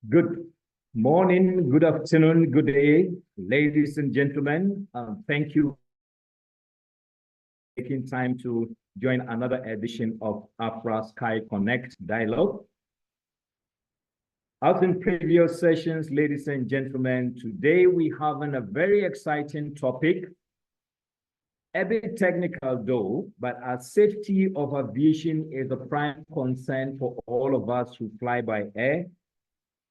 Good morning, good afternoon, good day, ladies and gentlemen. Thank you for taking time to join another edition of AFRAA SkyConnect Dialogue. As in previous sessions, ladies and gentlemen, today we have a very exciting topic, a bit technical though, but as safety of aviation is a prime concern for all of us who fly by air,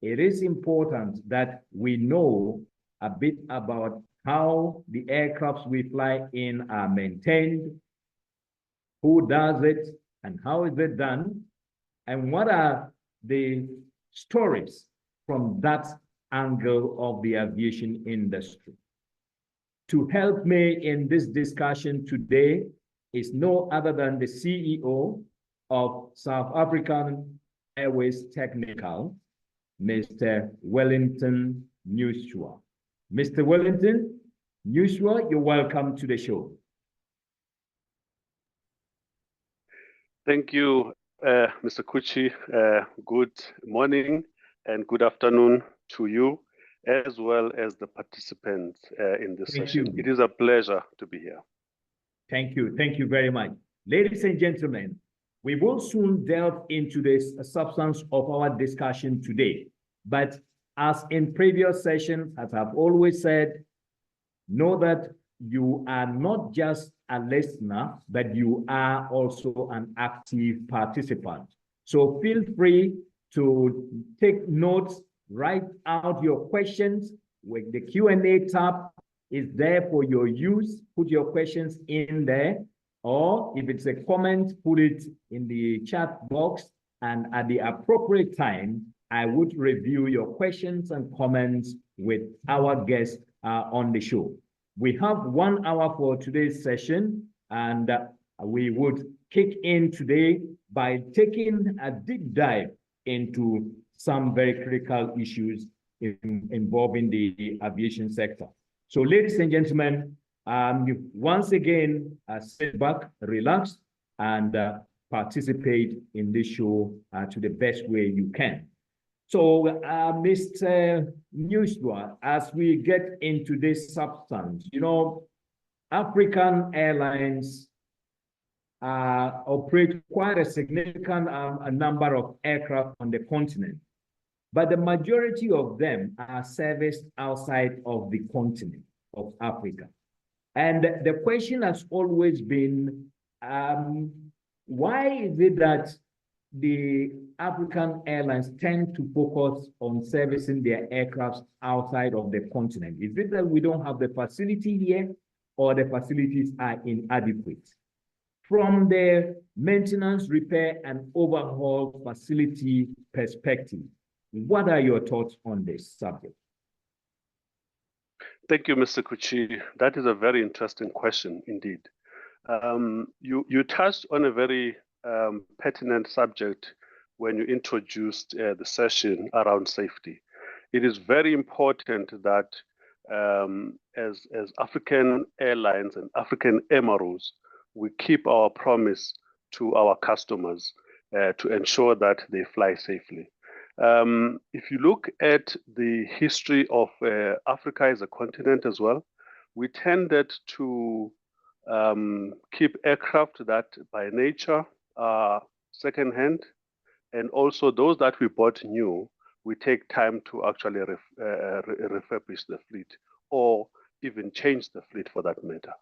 it is important that we know a bit about how the aircrafts we fly in are maintained, who does it, and how is it done, and what are the stories from that angle of the aviation industry. To help me in this discussion today is no other than the CEO of South African Airways Technical, Mr. Wellington Nyuswa. Mr. Wellington Nyuswa, you're welcome to the show. Thank you, Mr. Kuchi. Good morning and good afternoon to you, as well as the participants in this session. It is a pleasure to be here. Thank you. Thank you very much. Ladies and gentlemen, we will soon delve into this substance of our discussion today. But as in previous sessions, as I've always said, know that you are not just a listener, but you are also an active participant. So feel free to take notes, write out your questions. With the Q&A tab is there for your use. Put your questions in there. Or if it's a comment, put it in the chat box. And at the appropriate time, I would review your questions and comments with our guests on the show. We have 1 hour for today's session, and we would kick in today by taking a deep dive into some very critical issues involving the aviation sector. So, ladies and gentlemen, once again, sit back, relax, and participate in this show to the best way you can. So, Mr. Nyuswa, as we get into this substance, you know, African airlines operate quite a significant number of aircraft on the continent, but the majority of them are serviced outside of the continent of Africa. And the question has always been, why is it that the African airlines tend to focus on servicing their aircrafts outside of the continent? Is it that we don't have the facility here, or the facilities are inadequate? From the maintenance, repair, and overhaul facility perspective, what are your thoughts on this subject? Thank you, Mr. Kuchi. That is a very interesting question indeed. You touched on a very pertinent subject when you introduced the session around safety. It is very important that as African airlines and African MROs, we keep our promise to our customers to ensure that they fly safely. If you look at the history of Africa as a continent as well, we tended to keep aircraft that by nature are secondhand, and also those that we bought new, we take time to actually refurbish the fleet or even change the fleet for that matter.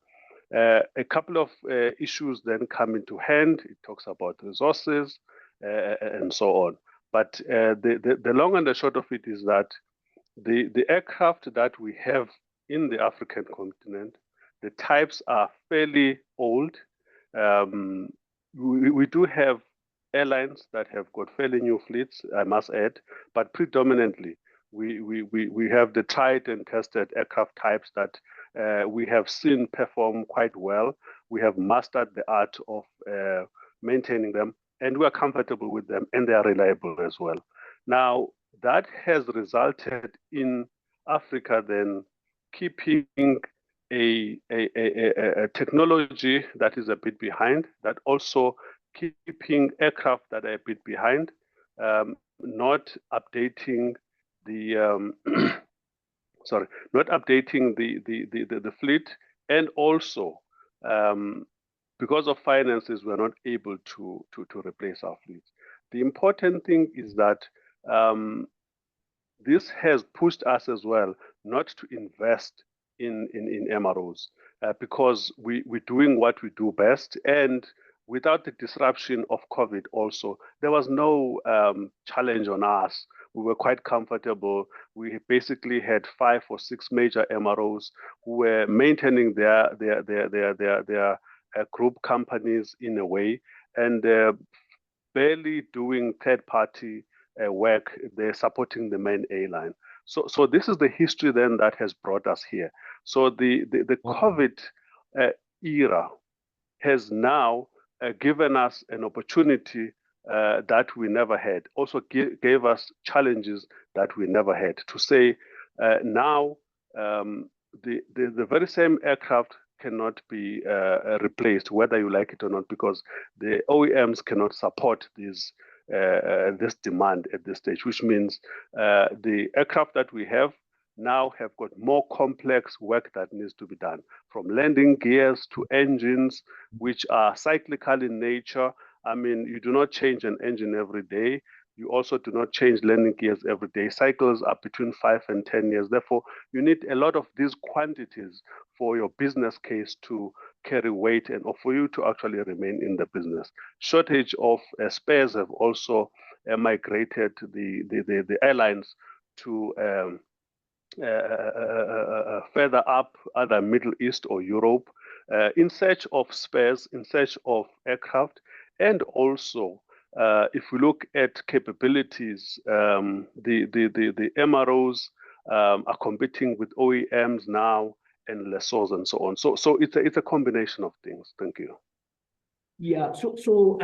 A couple of issues then come into hand. It talks about resources and so on. But the long and the short of it is that the aircraft that we have in the African continent, the types are fairly old. We do have airlines that have got fairly new fleets, I must add, but predominantly we have the tried and tested aircraft types that we have seen perform quite well. We have mastered the art of maintaining them, and we are comfortable with them, and they are reliable as well. Now, that has resulted in Africa then keeping a technology that is a bit behind, that also keeping aircraft that are a bit behind, not updating the sorry, not updating the fleet, and also because of finances, we're not able to replace our fleet. The important thing is that this has pushed us as well not to invest in MROs because we're doing what we do best, and without the disruption of COVID also, there was no challenge on us. We were quite comfortable. We basically had 5 or 6 major MROs who were maintaining their group companies in a way, and barely doing third-party work. They're supporting the main airline. So this is the history then that has brought us here. So the COVID era has now given us an opportunity that we never had. Also gave us challenges that we never had. To say now the very same aircraft cannot be replaced, whether you like it or not, because the OEMs cannot support this demand at this stage, which means the aircraft that we have now have got more complex work that needs to be done, from landing gears to engines, which are cyclical in nature. I mean, you do not change an engine every day. You also do not change landing gears every day. Cycles are between 5 and 10 years. Therefore, you need a lot of these quantities for your business case to carry weight and for you to actually remain in the business. Shortage of spares have also migrated the airlines to further up, either Middle East or Europe, in search of spares, in search of aircraft, and also if we look at capabilities, the MROs are competing with OEMs now and lessors and so on. So it's a combination of things. Thank you. Yeah. So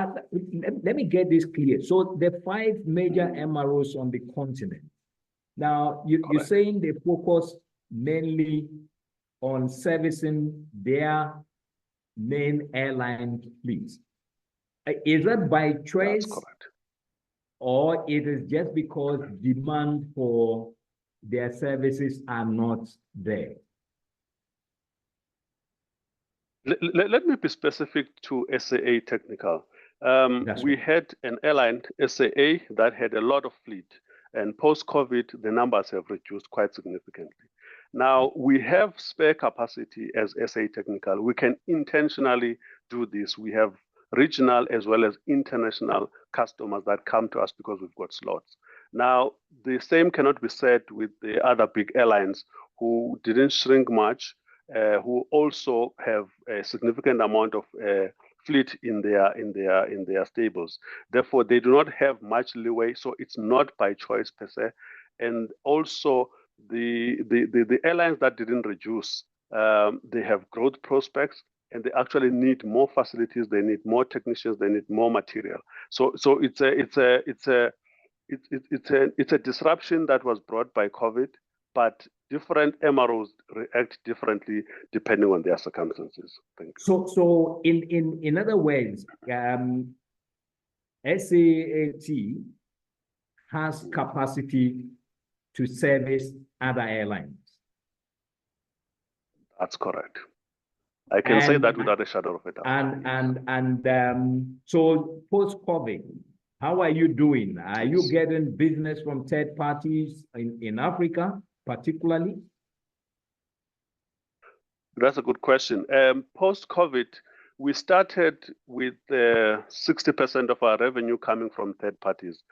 let me get this clear. So the 5 major MROs on the continent. Now you're saying they focus mainly on servicing their main airline fleets. Is that by choice? That's correct. Or it is just because demand for their services are not there? Let me be specific to SAA Technical. We had an airline, SAA, that had a lot of fleet, and post-COVID, the numbers have reduced quite significantly. Now, we have spare capacity as SAA Technical. We can intentionally do this. We have regional as well as international customers that come to us because we've got slots. Now, the same cannot be said with the other big airlines who didn't shrink much, who also have a significant amount of fleet in their stables. Therefore, they do not have much leeway, so it's not by choice per se. And also, the airlines that didn't reduce, they have growth prospects, and they actually need more facilities. They need more technicians. They need more material. So it's a disruption that was brought by COVID, but different MROs react differently depending on their circumstances. Thank you. So in other words, SAAT has capacity to service other airlines. That's correct. I can say that without a shadow of a doubt. So post-COVID, how are you doing? Are you getting business from third parties in Africa, particularly? That's a good question. Post-COVID, we started with 60% of our revenue coming from third parties.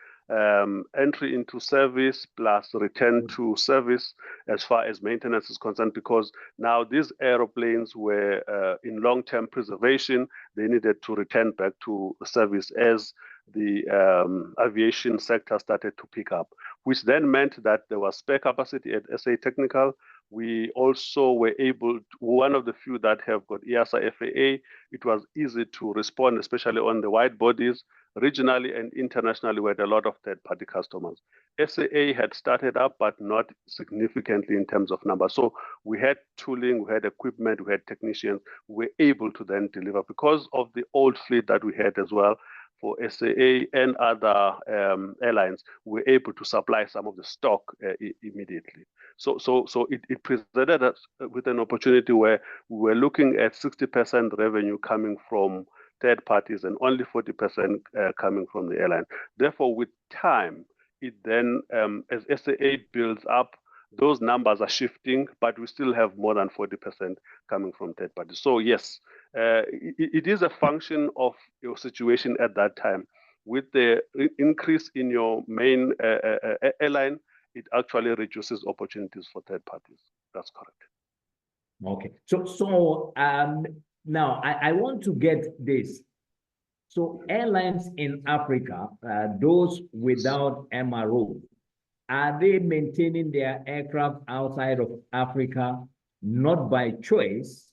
Entry into service plus return to service as far as maintenance is concerned, because now these aeroplanes were in long-term preservation. They needed to return back to service as the aviation sector started to pick up, which then meant that there was spare capacity at SAA Technical. We also were able to, one of the few that have got EASA FAA, it was easy to respond, especially on the wide bodies. Regionally and internationally, we had a lot of third-party customers. SAA had started up, but not significantly in terms of numbers. So we had tooling, we had equipment, we had technicians. We were able to then deliver because of the old fleet that we had as well. for SAA and other airlines, we're able to supply some of the stock immediately. So it presented us with an opportunity where we were looking at 60% revenue coming from third parties and only 40% coming from the airline. Therefore, with time, it then, as SAA builds up, those numbers are shifting, but we still have more than 40% coming from third parties. So yes, it is a function of your situation at that time. With the increase in your main airline, it actually reduces opportunities for third parties. That's correct. Okay. So now I want to get this. So airlines in Africa, those without MRO, are they maintaining their aircraft outside of Africa, not by choice,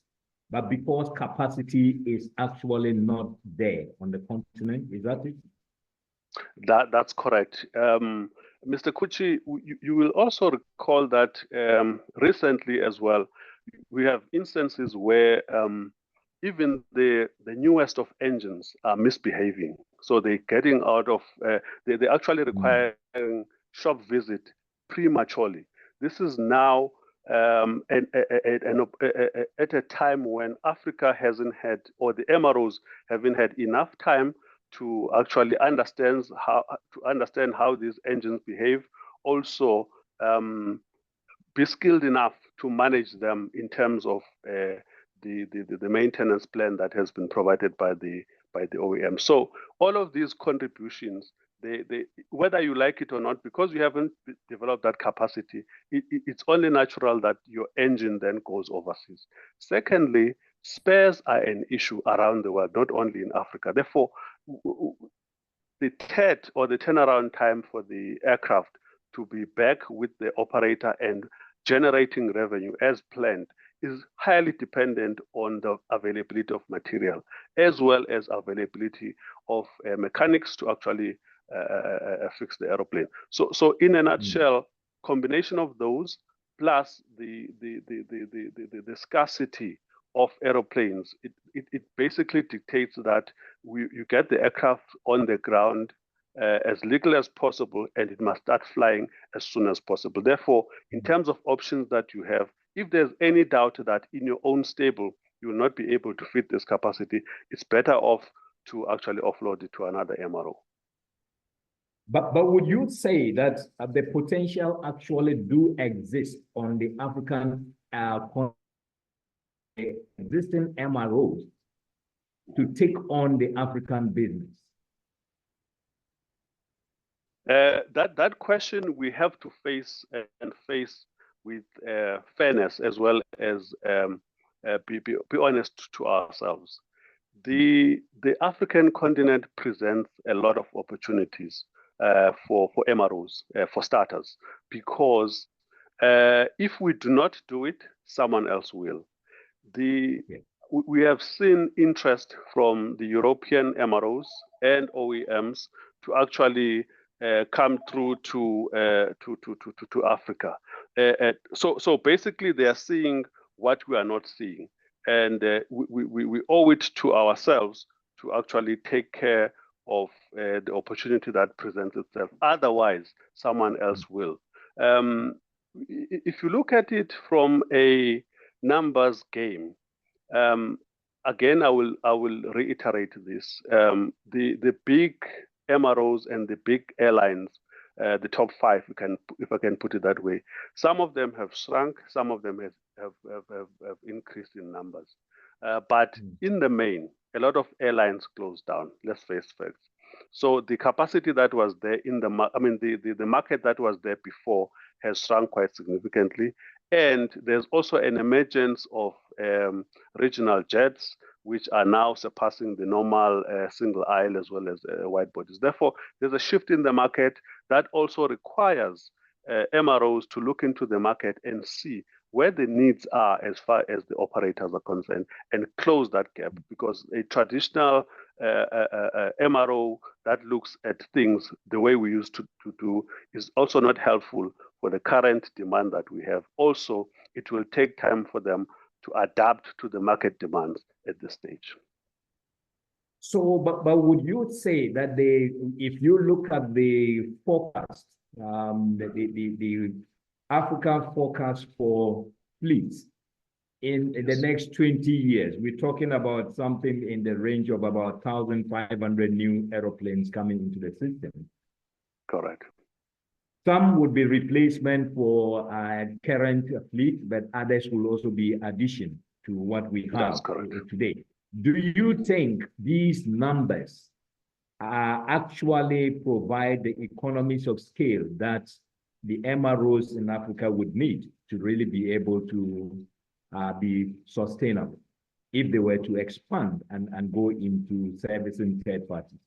but because capacity is actually not there on the continent? Is that it? That's correct. Mr. Kuchi, you will also recall that recently as well, we have instances where even the newest of engines are misbehaving. So they're getting out of, they actually requiring shop visit prematurely. This is now at a time when Africa hasn't had, or the MROs haven't had enough time to actually understand how these engines behave. Also, be skilled enough to manage them in terms of the maintenance plan that has been provided by the OEM. So all of these contributions, whether you like it or not, because you haven't developed that capacity, it's only natural that your engine then goes overseas. Secondly, spares are an issue around the world, not only in Africa. Therefore, the TET, or the turnaround time for the aircraft, to be back with the operator and generating revenue as planned is highly dependent on the availability of material, as well as availability of mechanics to actually fix the aeroplane. So in a nutshell, combination of those plus the scarcity of aeroplanes, it basically dictates that you get the aircraft on the ground as little as possible, and it must start flying as soon as possible. Therefore, in terms of options that you have, if there's any doubt that in your own stable you will not be able to fit this capacity, it's better off to actually offload it to another MRO. But would you say that the potential actually do exist on the African existing MROs to take on the African business? That question we have to face with fairness, as well as be honest to ourselves. The African continent presents a lot of opportunities for MROs, for starters, because if we do not do it, someone else will. We have seen interest from the European MROs and OEMs to actually come through to Africa. So basically, they are seeing what we are not seeing, and we owe it to ourselves to actually take care of the opportunity that presents itself. Otherwise, someone else will. If you look at it from a numbers game, again, I will reiterate this: the big MROs and the big airlines, the top five, if I can put it that way. Some of them have shrunk, some of them have increased in numbers. But in the main, a lot of airlines closed down. Let's face facts. So the capacity that was there the market that was there before has shrunk quite significantly. And there's also an emergence of regional jets, which are now surpassing the normal single aisle as well as wide bodies. Therefore, there's a shift in the market that also requires MROs to look into the market and see where the needs are as far as the operators are concerned, and close that gap, because a traditional MRO that looks at things the way we used to do is also not helpful for the current demand that we have. Also, it will take time for them to adapt to the market demands at this stage. But would you say that if you look at the forecast, the African forecast for fleets in the next 20 years, we're talking about something in the range of about 1,500 new aeroplanes coming into the system. Correct. Some would be replacement for current fleet, but others will also be addition to what we have today. Do you think these numbers actually provide the economies of scale that the MROs in Africa would need to really be able to be sustainable if they were to expand and go into servicing third parties?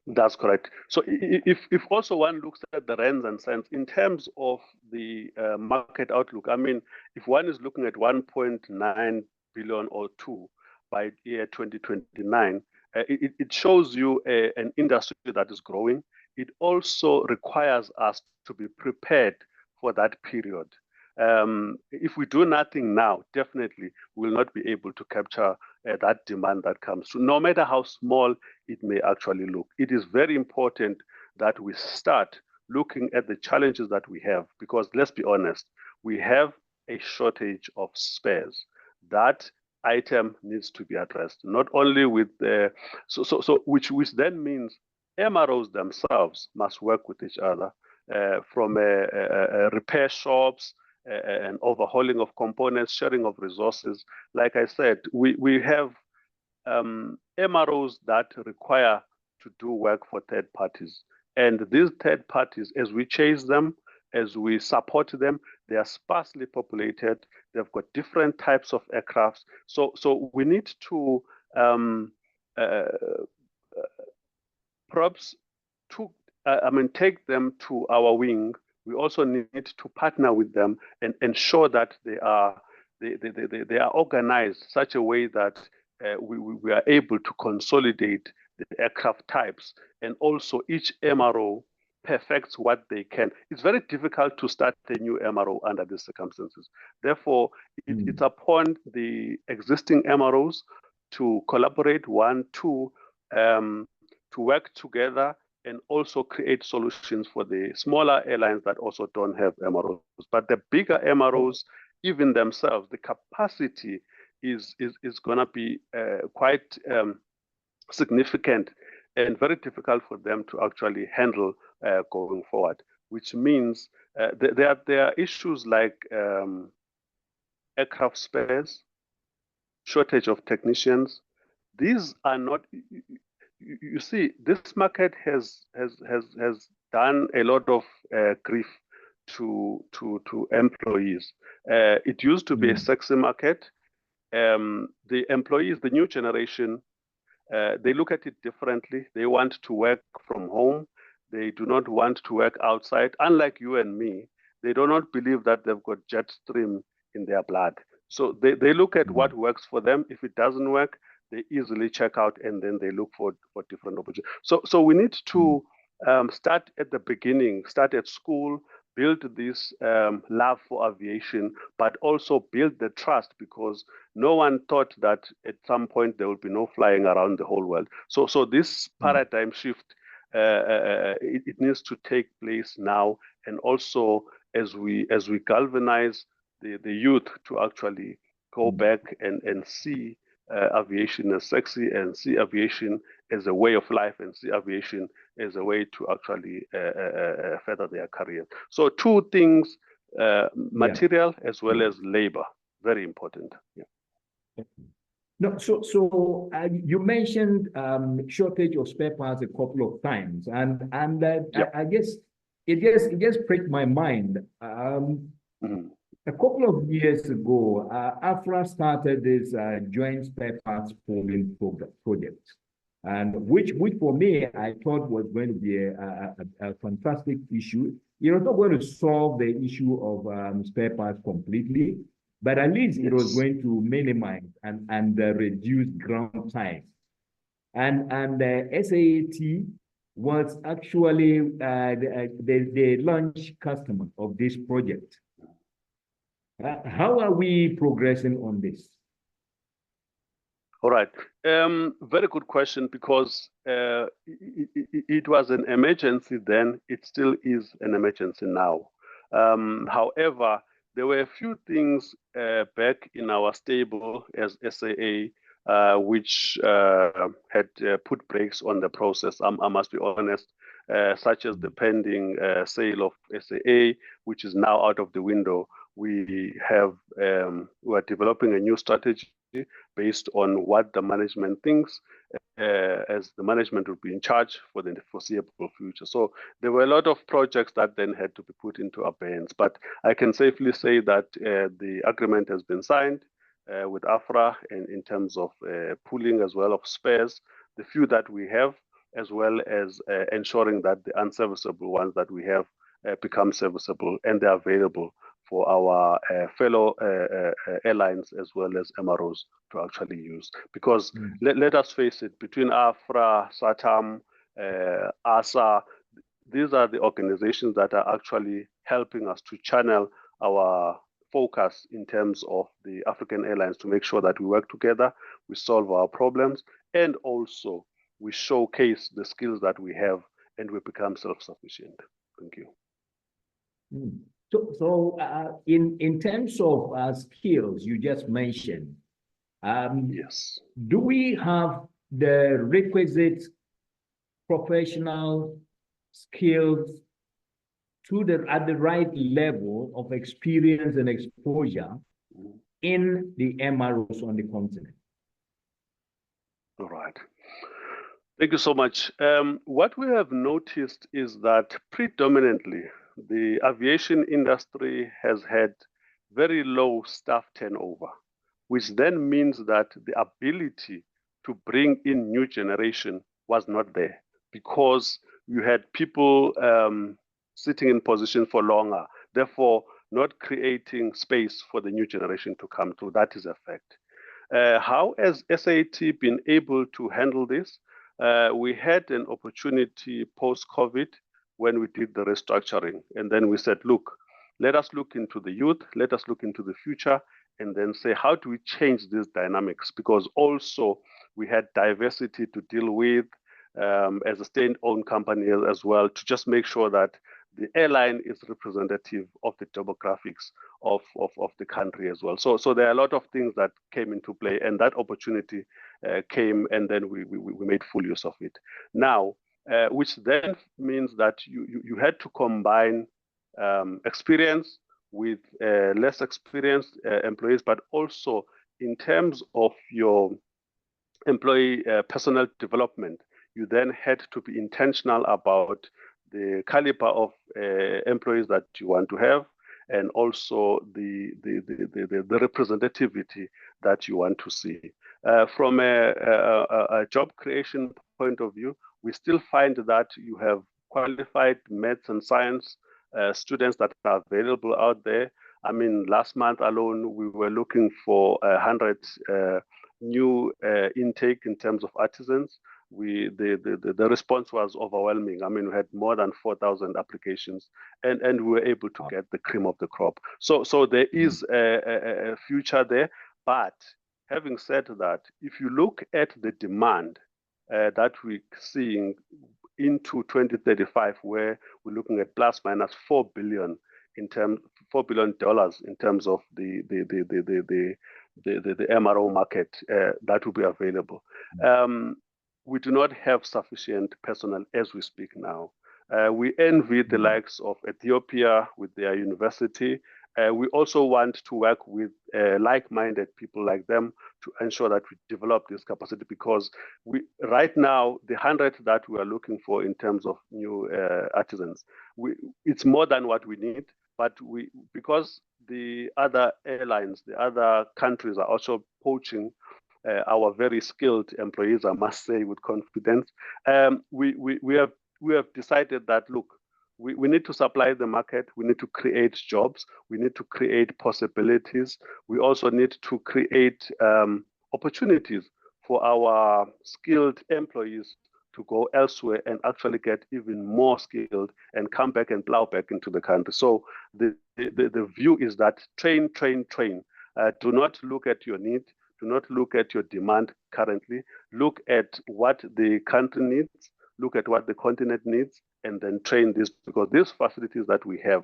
That's correct. So if also one looks at the rands and cents in terms of the market outlook, I mean, if one is looking at 1.9 billion or 2 by year 2029, it shows you an industry that is growing. It also requires us to be prepared for that period. If we do nothing now, definitely we will not be able to capture that demand that comes through, no matter how small it may actually look. It is very important that we start looking at the challenges that we have, because let's be honest, we have a shortage of spares. That item needs to be addressed, not only with the, which then means MROs themselves must work with each other, from repair shops, and overhauling of components, sharing of resources. Like I said, we have MROs that require to do work for third parties. And these third parties, as we chase them, as we support them, they are sparsely populated. They've got different types of aircrafts. So we need to perhaps take them to our wing. We also need to partner with them and ensure that they are organized such a way that we are able to consolidate the aircraft types, and also each MRO perfects what they can. It's very difficult to start a new MRO under these circumstances. Therefore, it's upon the existing MROs to collaborate, to work together, and also create solutions for the smaller airlines that also don't have MROs. But the bigger MROs, even themselves, the capacity is going to be quite significant and very difficult for them to actually handle going forward, which means there are issues like aircraft spares, shortage of technicians. These are not, you see, this market has done a lot of grief to employees. It used to be a sexy market. The employees, the new generation, they look at it differently. They want to work from home. They do not want to work outside. Unlike you and me, they do not believe that they've got jet stream in their blood. So they look at what works for them. If it doesn't work, they easily check out, and then they look for different opportunities. So we need to start at the beginning, start at school, build this love for aviation, but also build the trust, because no one thought that at some point there will be no flying around the whole world. So this paradigm shift, it needs to take place now, and also as we galvanize the youth to actually go back and see aviation as sexy, and see aviation as a way of life, and see aviation as a way to actually further their career. So two things, material as well as labor, very important. Yeah. No, so you mentioned shortage of spare parts a couple of times, and I guess it just pricked my mind. A couple of years ago, AFRAA started this joint spare parts pooling project, and which for me, I thought was going to be a fantastic issue. It's not going to solve the issue of spare parts completely, but at least it was going to minimize and reduce ground time. And SAA was actually the launch customer of this project. How are we progressing on this? All right. Very good question, because it was an emergency then. It still is an emergency now. However, there were a few things back in our stable as SAA which had put brakes on the process. I must be honest, such as the pending sale of SAA, which is now out of the window. We are developing a new strategy based on what the management thinks, as the management will be in charge for the foreseeable future. So there were a lot of projects that then had to be put into abeyance. But I can safely say that the agreement has been signed with AFRAA, and in terms of pooling as well of spares, the few that we have, as well as ensuring that the unserviceable ones that we have become serviceable and they're available for our fellow airlines as well as MROs to actually use. Because let us face it, between AFRAA, SATAM, ASA, these are the organizations that are actually helping us to channel our focus in terms of the African airlines to make sure that we work together, we solve our problems, and also we showcase the skills that we have and we become self-sufficient. Thank you. So in terms of skills you just mentioned, yes, do we have the requisite professional skills at the right level of experience and exposure in the MROs on the continent? All right. Thank you so much. What we have noticed is that predominantly the aviation industry has had very low staff turnover, which then means that the ability to bring in new generation was not there, because you had people sitting in position for longer, therefore not creating space for the new generation to come through. That is a fact. How has SAT been able to handle this? We had an opportunity post-COVID when we did the restructuring, and then we said, look, let us look into the youth, let us look into the future, and then say, how do we change these dynamics? Because also we had diversity to deal with as a state-owned company as well, to just make sure that the airline is representative of the demographics of the country as well. So there are a lot of things that came into play, and that opportunity came, and then we made full use of it. Now, which then means that you had to combine experience with less experienced employees, but also in terms of your employee personnel development, you then had to be intentional about the caliber of employees that you want to have, and also the representativity that you want to see. From a job creation point of view, we still find that you have qualified maths and science students that are available out there. I mean, last month alone, we were looking for 100 new intake in terms of artisans. The response was overwhelming. I mean, we had more than 4,000 applications, and we were able to get the cream of the crop. So there is a future there. But having said that, if you look at the demand that we're seeing into 2035, where we're looking at plus minus $4 billion in terms of the MRO market that will be available. We do not have sufficient personnel as we speak now. We envy the likes of Ethiopia with their university. We also want to work with like-minded people like them to ensure that we develop this capacity, because right now, the 100 that we are looking for in terms of new artisans, it's more than what we need, but because the other airlines, the other countries are also poaching our very skilled employees, I must say with confidence, we have decided that, look, we need to supply the market, we need to create jobs, we need to create possibilities, we also need to create opportunities for our skilled employees to go elsewhere and actually get even more skilled and come back and plow back into the country. So the view is that train. Do not look at your need, Do not look at your demand currently. Look at what the country needs, look at what the continent needs, and then train this, because these facilities that we have,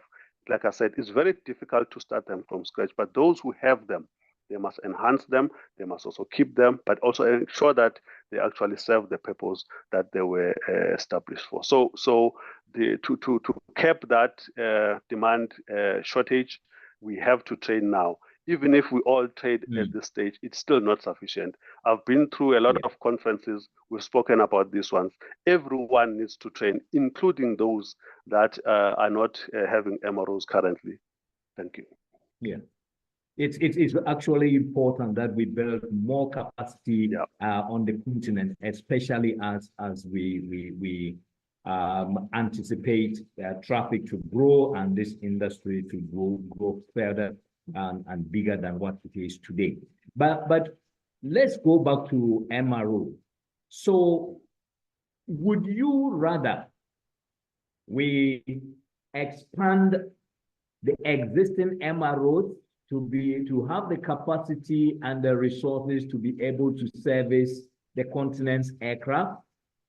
like I said, it's very difficult to start them from scratch, but those who have them, they must enhance them, they must also keep them, but also ensure that they actually serve the purpose that they were established for. So to cap that demand shortage, we have to train now. Even if we all trade at this stage, it's still not sufficient. I've been through a lot of conferences. We've spoken about these ones. Everyone needs to train, including those that are not having MROs currently. Thank you. Yeah. It's actually important that we build more capacity on the continent, especially as we anticipate traffic to grow and this industry to grow further and bigger than what it is today. But let's go back to MRO. So would you rather we expand the existing MROs to have the capacity and the resources to be able to service the continent's aircraft,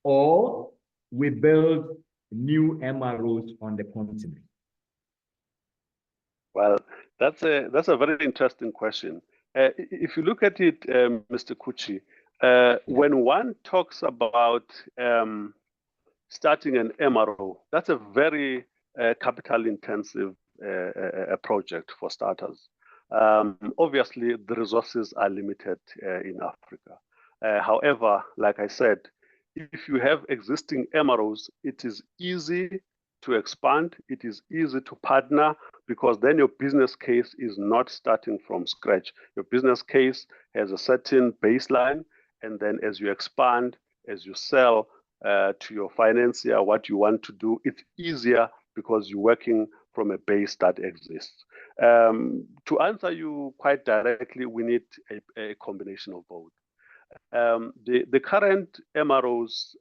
or we build new MROs on the continent? Well, that's a very interesting question. If you look at it, Mr. Kuchi, when one talks about starting an MRO, that's a very capital-intensive project for starters. Obviously, the resources are limited in Africa. However, like I said, if you have existing MROs, it is easy to expand, it is easy to partner, because then your business case is not starting from scratch. Your business case has a certain baseline, and then as you expand, as you sell to your financier what you want to do, it's easier because you're working from a base that exists. To answer you quite directly, we need a combination of both. The current MROs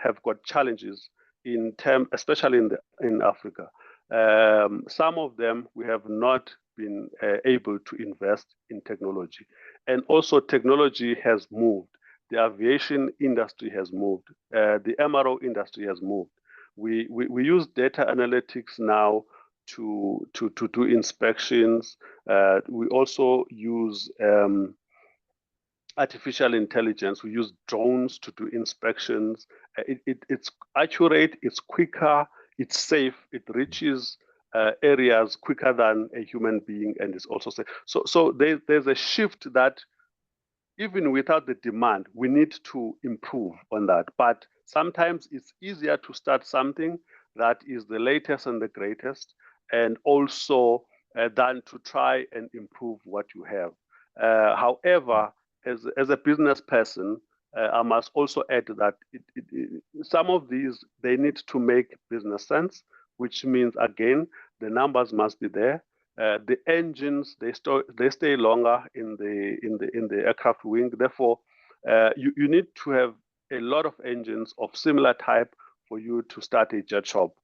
have got challenges especially in Africa. Some of them we have not been able to invest in technology, and also technology has moved. The aviation industry has moved. The MRO industry has moved. We use data analytics now to do inspections. We also use artificial intelligence. We use drones to do inspections. It's accurate, it's quicker, it's safe, it reaches areas quicker than a human being, and it's also safe. So there's a shift that even without the demand, we need to improve on that. But sometimes it's easier to start something that is the latest and the greatest, and also than to try and improve what you have. However, as a business person, I must also add that some of these, they need to make business sense, which means, again, the numbers must be there. The engines, they stay longer in the aircraft wing. Therefore, you need to have a lot of engines of similar type for you to start a jet shop.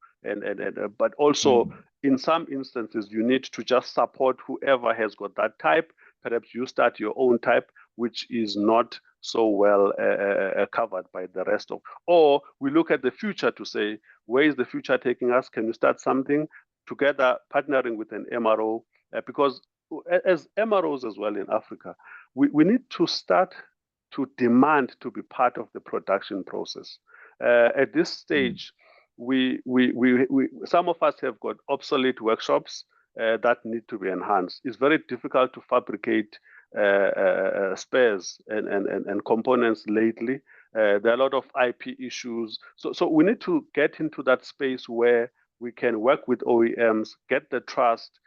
But also, in some instances, you need to just support whoever has got that type. Perhaps you start your own type, which is not so well covered by the rest of. Or we look at the future to say, where is the future taking us? Can we start something together, partnering with an MRO? Because as MROs as well in Africa, we need to start to demand to be part of the production process. At this stage, some of us have got obsolete workshops that need to be enhanced. It's very difficult to fabricate spares and components lately. There are a lot of IP issues. So we need to get into that space where we can work with OEMs, get the trust,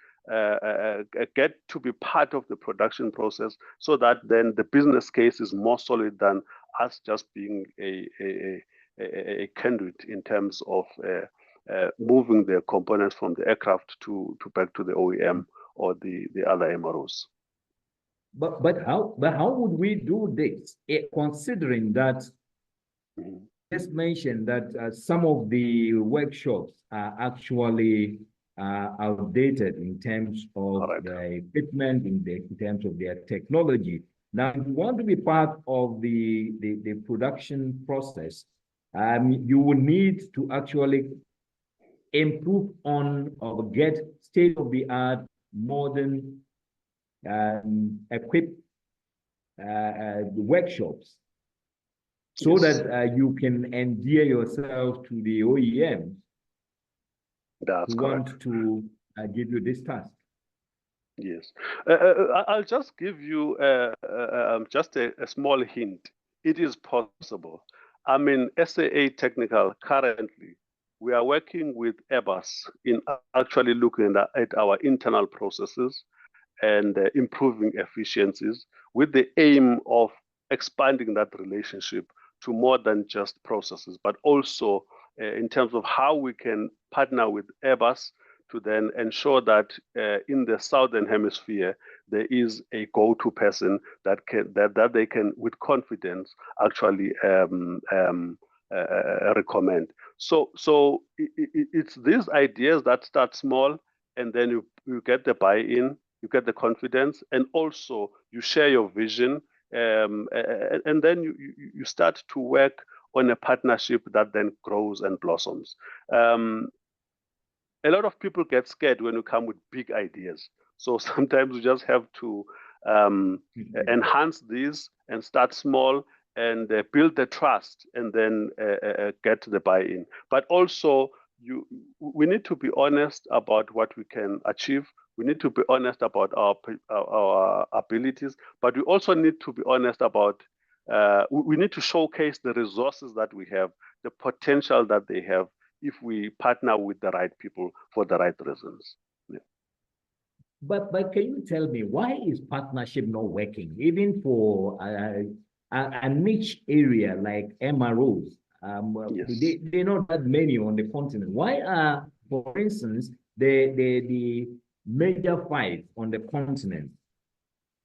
get to be part of the production process, so that then the business case is more solid than us just being a conduit in terms of moving the components from the aircraft to back to the OEM or the other MROs. But how would we do this, considering that just mentioned that some of the workshops are actually outdated in terms of the equipment, in terms of their technology. Now, if you want to be part of the production process, you will need to actually improve on or get state-of-the-art modern equipped workshops so that you can endear yourself to the OEMs That's who correct. want to give you this task. Yes. I'll just give you just a small hint. It is possible. I mean, SAA Technical currently, we are working with Airbus in actually looking at our internal processes and improving efficiencies with the aim of expanding that relationship to more than just processes, but also in terms of how we can partner with Airbus to then ensure that in the southern hemisphere there is a go-to person that they can with confidence actually recommend. So it's these ideas that start small, and then you get the buy-in, you get the confidence, and also you share your vision, and then you start to work on a partnership that then grows and blossoms. A lot of people get scared when you come with big ideas. So sometimes you just have to enhance these and start small and build the trust, and then get the buy-in. But also, we need to be honest about what we can achieve. We need to be honest about our abilities, but we also need to be honest about, we need to showcase the resources that we have, the potential that they have, if we partner with the right people for the right reasons. Yeah. But can you tell me, why is partnership not working, even for a niche area like MROs? Yes. They're not that many on the continent. Why are, for instance, the major five on the continent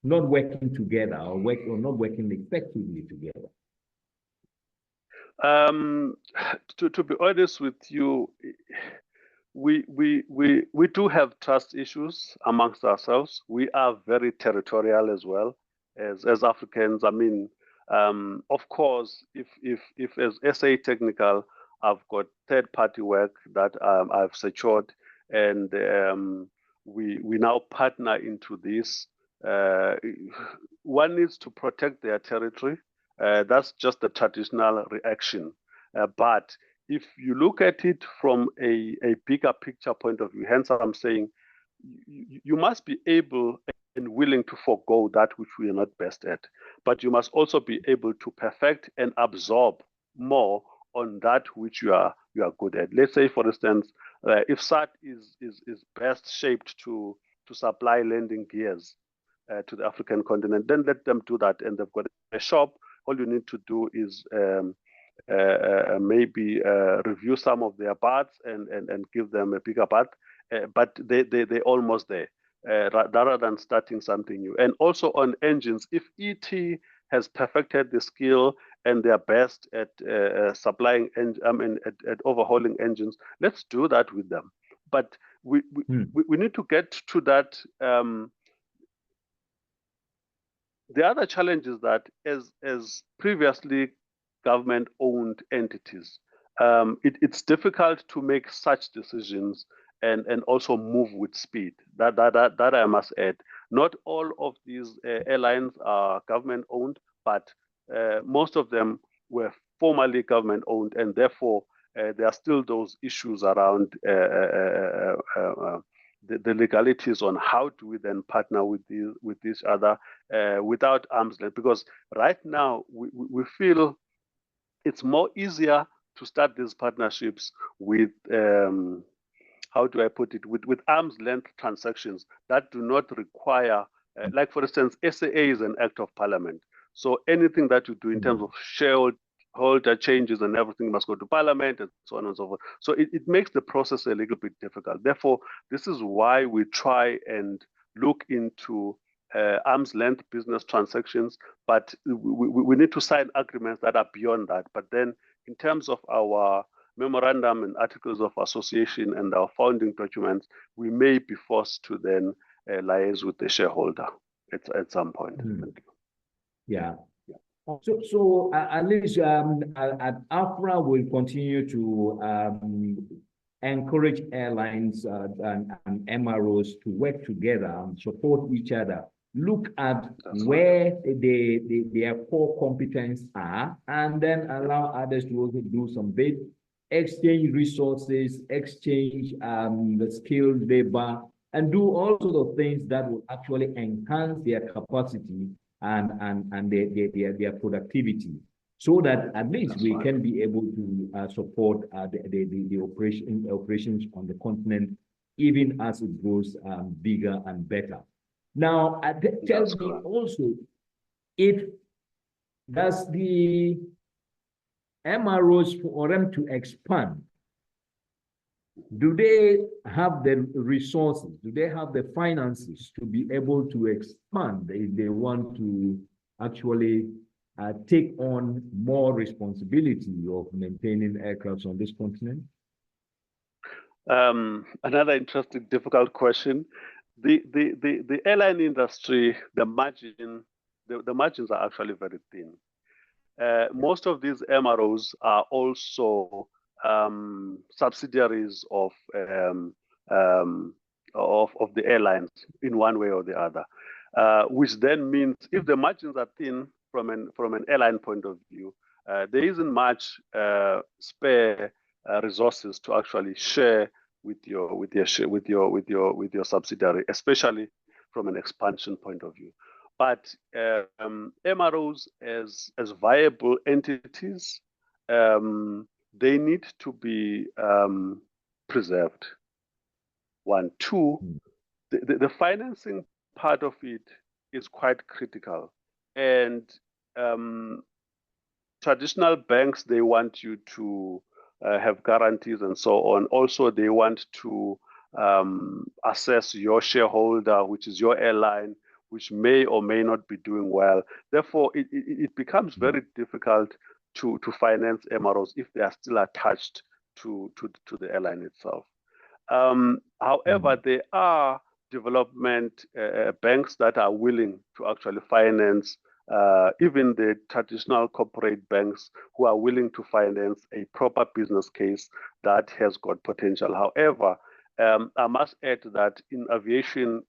not working together or not working effectively together? To be honest with you, we do have trust issues amongst ourselves. We are very territorial as well as Africans. I mean, of course, if as SAA Technical, I've got third-party work that I've secured, and we now partner into this. One needs to protect their territory. That's just the traditional reaction. But if you look at it from a bigger picture point of view, hence I'm saying you must be able and willing to forego that which we are not best at, but you must also be able to perfect and absorb more on that which you are good at. Let's say, for instance, if SAT is best shaped to supply landing gears to the African continent, then let them do that, and they've got a shop. All you need to do is maybe review some of their parts and give them a bigger part, but they're almost there, rather than starting something new. And also on engines, if ET has perfected the skill and they're best at supplying, at overhauling engines, let's do that with them. But we need to get to that. The other challenge is that as previously government-owned entities, it's difficult to make such decisions and also move with speed. That I must add. Not all of these airlines are government-owned, but most of them were formerly government-owned, and therefore there are still those issues around the legalities on how do we then partner with each other without arm's length. Because right now we feel it's more easier to start these partnerships with how do I put it, with arm's length transactions that do not require, like for instance, SAA is an act of parliament. So anything that you do in terms of shareholder changes and everything must go to parliament and so on and so forth. So it makes the process a little bit difficult. Therefore, this is why we try and look into arm's length business transactions, but we need to sign agreements that are beyond that. But then in terms of our memorandum and articles of association and our founding documents, we may be forced to then liaise with the shareholder at some point. Thank you. Yeah. So at least at AFRAA, we'll continue to encourage airlines and MROs to work together and support each other. Look at where their core competence are, and then allow others to also do some bit, exchange resources, exchange the skilled labor, and do all sorts of things that will actually enhance their capacity and their productivity, so that at least we can be able to support the operations on the continent, even as it grows bigger and better. Now, tell me also, if does the MROs, for them to expand, do they have the resources? Do they have the finances to be able to expand if they want to actually take on more responsibility of maintaining aircrafts on this continent? Another interesting, difficult question. The airline industry, the margins are actually very thin. Most of these MROs are also subsidiaries of the airlines in one way or the other, which then means if the margins are thin from an airline point of view, there isn't much spare resources to actually share with your subsidiary, especially from an expansion point of view. But MROs as viable entities, they need to be preserved. One, two, the financing part of it is quite critical, and traditional banks, they want you to have guarantees and so on. Also, they want to assess your shareholder, which is your airline, which may or may not be doing well. Therefore, it becomes very difficult to finance MROs if they are still attached to the airline itself. However, there are development banks that are willing to actually finance even the traditional corporate banks, who are willing to finance a proper business case that has got potential. However, I must add that in aviation,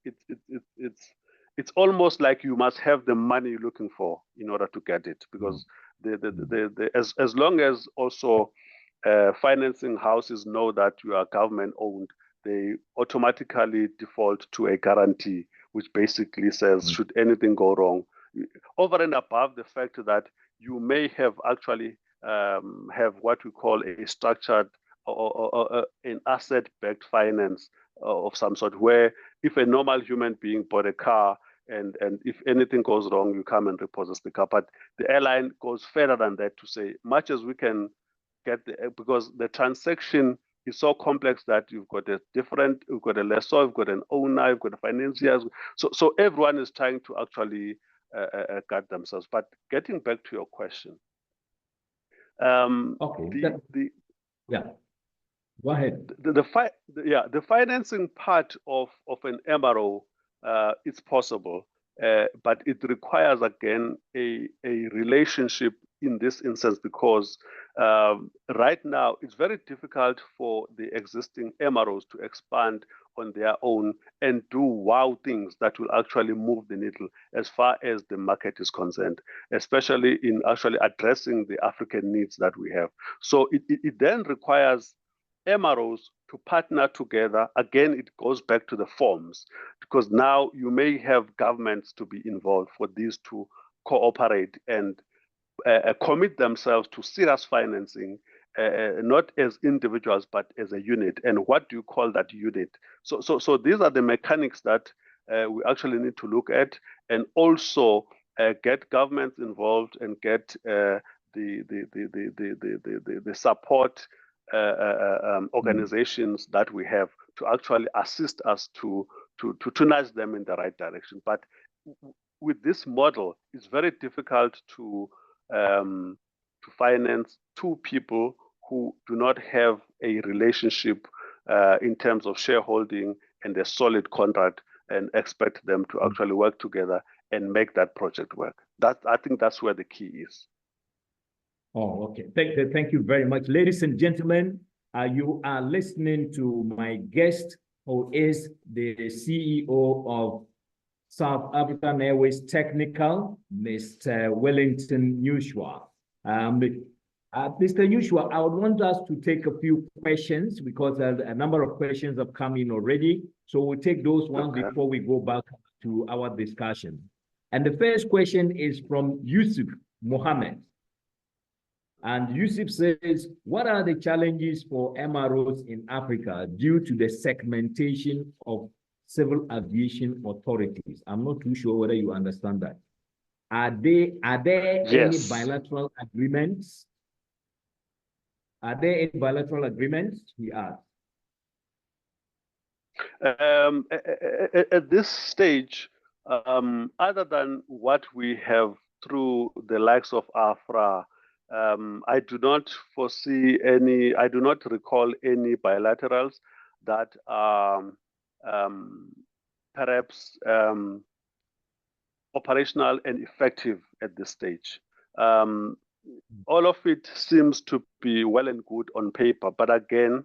it's almost like you must have the money you're looking for in order to get it, because as long as also financing houses know that you are government owned, they automatically default to a guarantee, which basically says should anything go wrong, over and above the fact that you may have actually have what we call a structured or an asset-backed finance of some sort, where if a normal human being bought a car and if anything goes wrong, you come and repossess the car. But the airline goes further than that to say, much as we can get because the transaction is so complex that you've got you've got a lessor, you've got an owner, you've got a financier. So everyone is trying to actually guard themselves. But getting back to your question, yeah, go ahead. The financing part of an MRO, it's possible, but it requires again a relationship in this instance, because right now it's very difficult for the existing MROs to expand on their own and do wow things that will actually move the needle as far as the market is concerned, especially in actually addressing the African needs that we have. So it then requires MROs to partner together. Again, it goes back to the forms, because now you may have governments to be involved for these to cooperate and commit themselves to serious financing, not as individuals, but as a unit. And what do you call that unit? So these are the mechanics that we actually need to look at, and also get governments involved and get the support organizations that we have to actually assist us to nudge them in the right direction. But with this model, it's very difficult to finance two people who do not have a relationship in terms of shareholding and a solid contract, and expect them to actually work together and make that project work. I think that's where the key is. Oh, okay. Thank you very much. Ladies and gentlemen, you are listening to my guest, who is the CEO of South African Airways Technical, Mr. Wellington Nyuswa. Mr. Nyuswa, I would want us to take a few questions because a number of questions have come in already. So we'll take those ones before we go back to our discussion. And the first question is from Yusuf Mohammed. And Yusuf says, what are the challenges for MROs in Africa due to the segmentation of civil aviation authorities? I'm not too sure whether you understand that. Are there any bilateral agreements? Are there any bilateral agreements? He asked. At this stage, other than what we have through the likes of AFRAA, I do not foresee any, I do not recall any bilaterals that are perhaps operational and effective at this stage. All of it seems to be well and good on paper, but again,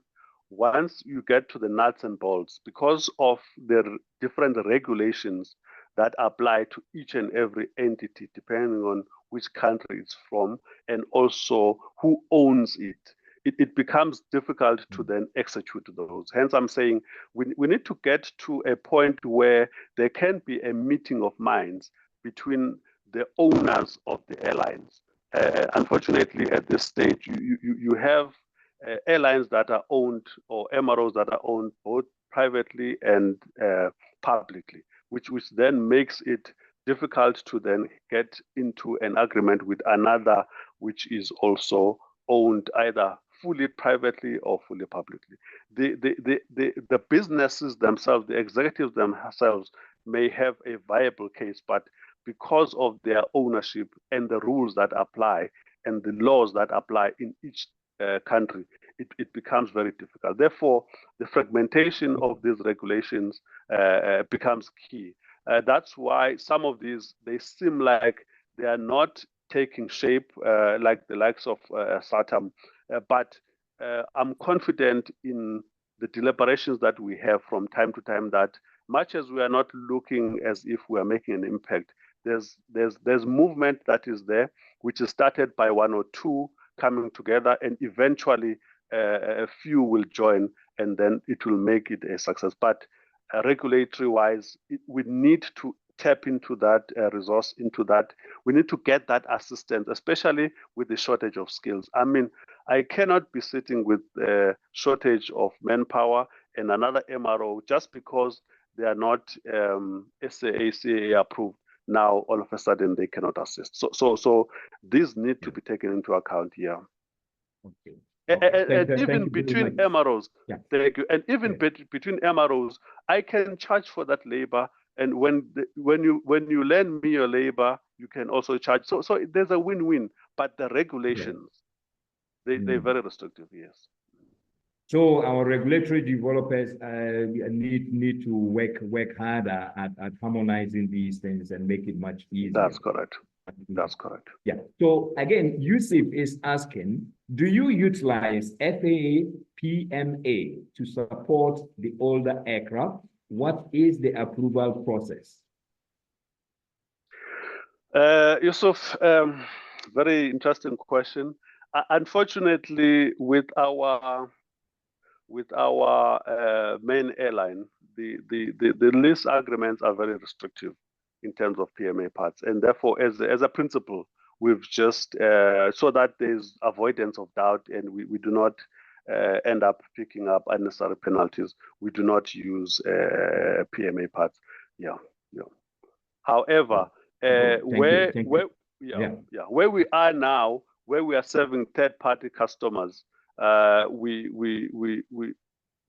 once you get to the nuts and bolts, because of the different regulations that apply to each and every entity, depending on which country it's from, and also who owns it, it becomes difficult to then execute those. Hence, I'm saying we need to get to a point where there can be a meeting of minds between the owners of the airlines. Unfortunately, at this stage, you have airlines that are owned, or MROs that are owned both privately and publicly, which then makes it difficult to then get into an agreement with another which is also owned either fully privately or fully publicly. The businesses themselves, the executives themselves may have a viable case, but because of their ownership and the rules that apply and the laws that apply in each country, it becomes very difficult. Therefore, the fragmentation of these regulations becomes key. That's why some of these, they seem like they are not taking shape like the likes of SATAM, but I'm confident in the deliberations that we have from time to time that much as we are not looking as if we are making an impact, there's movement that is there, which is started by one or two coming together, and eventually a few will join, and then it will make it a success. But regulatory-wise, we need to tap into that resource, into that. We need to get that assistance, especially with the shortage of skills. I mean, I cannot be sitting with a shortage of manpower and another MRO just because they are not SAA, CAA approved. Now, all of a sudden, they cannot assist. So these need to be taken into account here. Okay. And even between MROs, thank you. And even between MROs, I can charge for that labor. And when you lend me your labor, you can also charge. So there's a win-win. But the regulations, they're very restrictive. Yes. So our regulatory developers need to work harder at harmonizing these things and make it much easier. That's correct. That's correct. Yeah. So again, Yusuf is asking, do you utilize FAA PMA to support the older aircraft? What is the approval process? Yusuf, very interesting question. Unfortunately, with our main airline, the lease agreements are very restrictive in terms of PMA parts, and therefore, as a principle, we've just so that there's avoidance of doubt, and we do not end up picking up unnecessary penalties. We do not use PMA parts. Yeah. However, where we are now, where we are serving third-party customers, we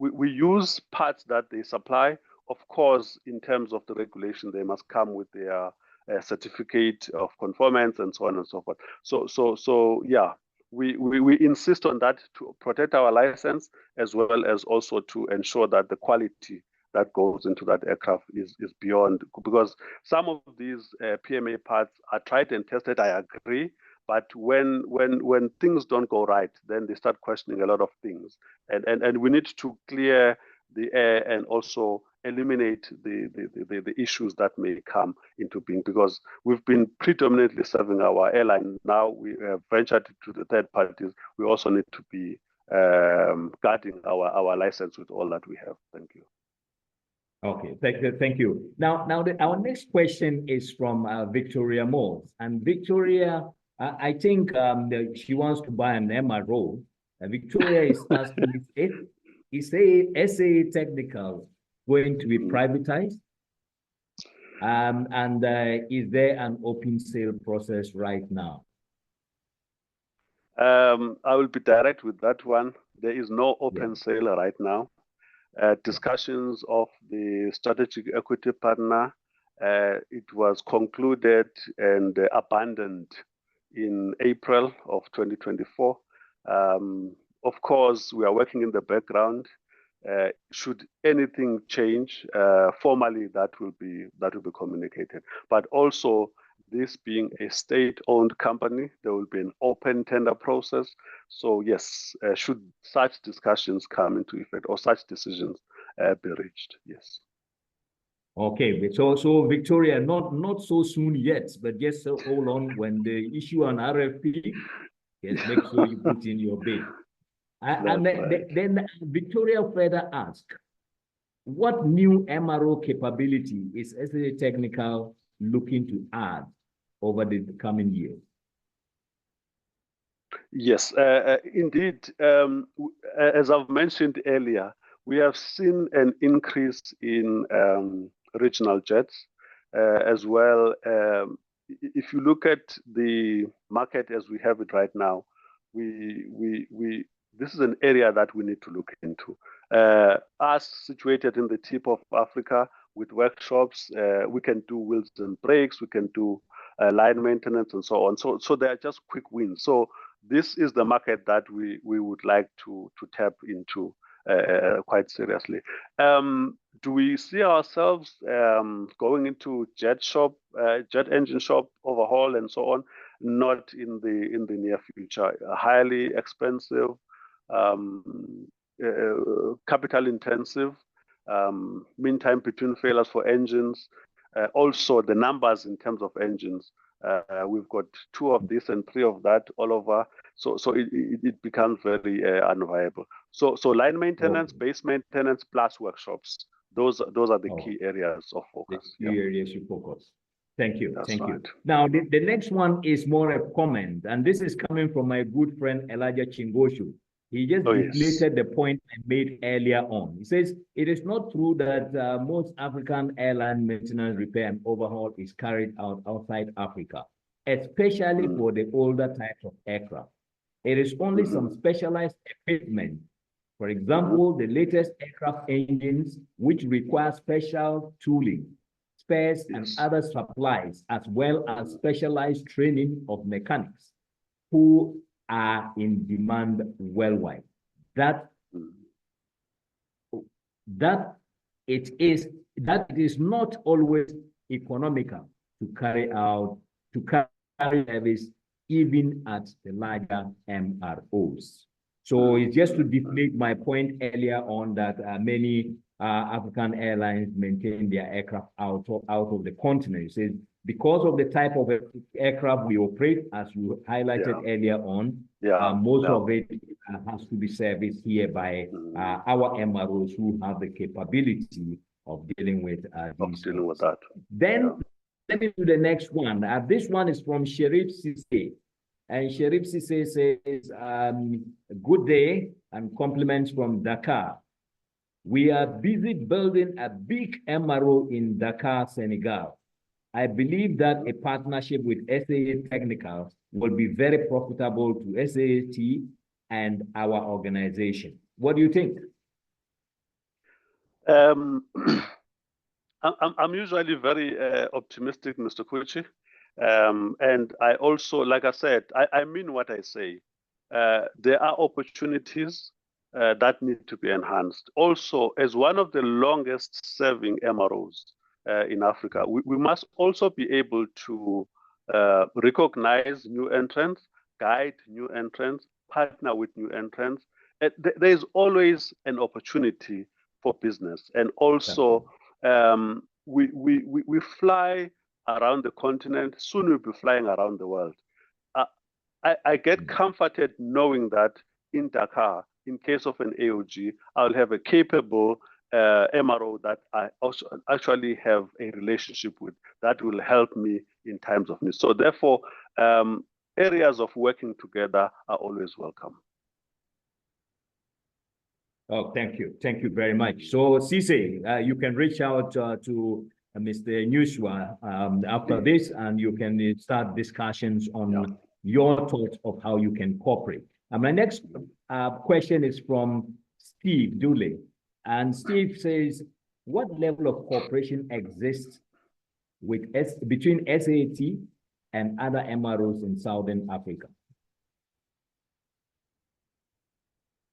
use parts that they supply. Of course, in terms of the regulation, they must come with their certificate of conformance and so on and so forth. So yeah, we insist on that to protect our license, as well as also to ensure that the quality that goes into that aircraft is beyond, because some of these PMA parts are tried and tested, I agree, but when things don't go right, then they start questioning a lot of things, and we need to clear the air and also eliminate the issues that may come into being, because we've been predominantly serving our airline. Now we have ventured to the third parties. We also need to be guarding our license with all that we have. Thank you. Okay, thank you. Now, our next question is from Victoria Moores, and Victoria, I think she wants to buy an MRO. Victoria is asking, is SAA Technical going to be privatized? And is there an open sale process right now? I will be direct with that one. There is no open sale right now. Discussions of the strategic equity partner, it was concluded and abandoned in April of 2024. Of course, we are working in the background. Should anything change formally, that will be communicated. But also, this being a state-owned company, there will be an open tender process. So yes, should such discussions come into effect or such decisions be reached, yes. Okay, so Victoria, not so soon yet, but just hold on. When they issue an RFP, yes, make sure you put in your bid. And then Victoria further asked, what new MRO capability is SAA Technical looking to add over the coming years? Yes, indeed. As I've mentioned earlier, we have seen an increase in regional jets as well. If you look at the market as we have it right now, this is an area that we need to look into. Us situated in the tip of Africa with workshops, we can do wheels and brakes, we can do line maintenance and so on. So they are just quick wins. So this is the market that we would like to tap into quite seriously. Do we see ourselves going into jet engine shop overhaul and so on? Not in the near future. Highly expensive, capital intensive, mean time between failures for engines. Also, the numbers in terms of engines. We've got 2 of this and 3 of that all over. So it becomes very unviable. So line maintenance, base maintenance, plus workshops. Those are the key areas of focus. The key areas you focus. Thank you. That's Thank right. you. Now, the next one is more a comment, and this is coming from my good friend Elijah Chingoshu. He just deflated the point I made earlier on. He says, it is not true that most African airline maintenance, repair, and overhaul is carried out outside Africa, especially for the older types of aircraft. It is only some specialized equipment. For example, the latest aircraft engines, which require special tooling, spares, and other supplies, as well as specialized training of mechanics who are in demand worldwide. That it is not always economical to carry service even at the larger MROs. So it's just to deflate my point earlier on that many African airlines maintain their aircraft out of the continent. It says, because of the type of aircraft we operate, as you highlighted earlier on, most of it has to be serviced here by our MROs who have the capability of dealing with that. Then let me do the next one. This one is from Sherif Sisse. And Sherif Sisse says, good day and compliments from Dakar. We are busy building a big MRO in Dakar, Senegal. I believe that a partnership with SAA Technical will be very profitable to SAAT and our organization. What do you think? I'm usually very optimistic, Mr. Kuchi. And I also, like I said, I mean what I say. There are opportunities that need to be enhanced. Also, as one of the longest serving MROs in Africa, we must also be able to recognize new entrants, guide new entrants, partner with new entrants. There is always an opportunity for business. And also, we fly around the continent. Soon we'll be flying around the world. I get comforted knowing that in Dakar, in case of an AOG, I'll have a capable MRO that I also actually have a relationship with that will help me in times of need. So therefore, areas of working together are always welcome. Oh, thank you. Thank you very much. So, Cisse, you can reach out to Mr. Nyuswa after this, and you can start discussions on your thoughts of how you can cooperate. And my next question is from Steve Dooley. And Steve says, what level of cooperation exists with between SAT and other MROs in Southern Africa?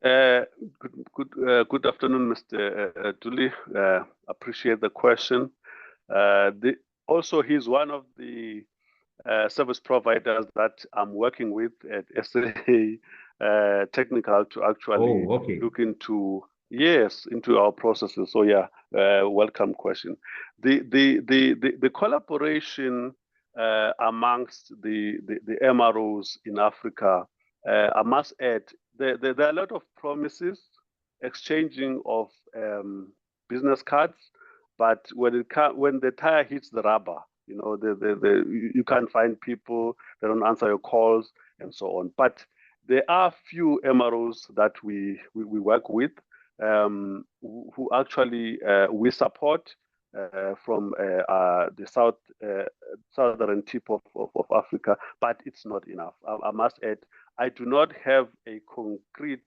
Good afternoon, Mr. Dooley. Appreciate the question. Also, he's one of the service providers that I'm working with at SAA Technical to actually look into our processes. So yeah, welcome question. The collaboration amongst the MROs in Africa, I must add, there are a lot of promises, exchanging of business cards, but when the tire hits the rubber, you know, you can't find people, they don't answer your calls, and so on. But there are few MROs that we work with who actually we support from the southern tip of Africa, but it's not enough. I must add, I do not have a concrete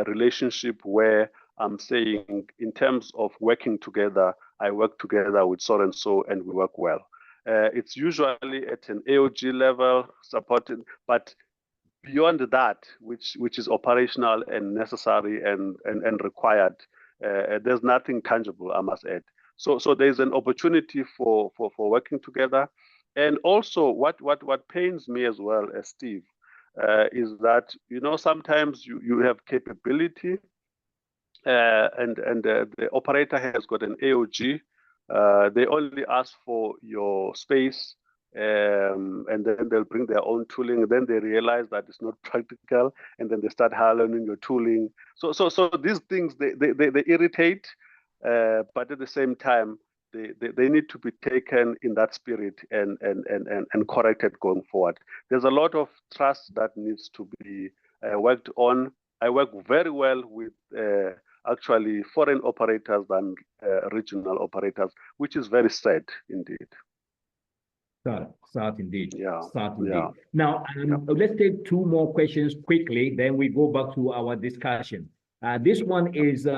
relationship where I'm saying in terms of working together, I work together with so and so and we work well. It's usually at an AOG level supported, but beyond that, which is operational and necessary and required, there's nothing tangible, I must add. So there's an opportunity for working together. And also what pains me as well as Steve is that, you know, sometimes you have capability and the operator has got an AOG. They only ask for your space and then they'll bring their own tooling. And then they realize that it's not practical, and then they start learning your tooling. So these things they irritate, but at the same time they need to be taken in that spirit and corrected going forward. There's a lot of trust that needs to be worked on. I work very well with actually foreign operators than regional operators, which is very sad indeed. Start indeed. Yeah. Start indeed. Yeah. Now, let's take two more questions quickly, then we go back to our discussion. This one is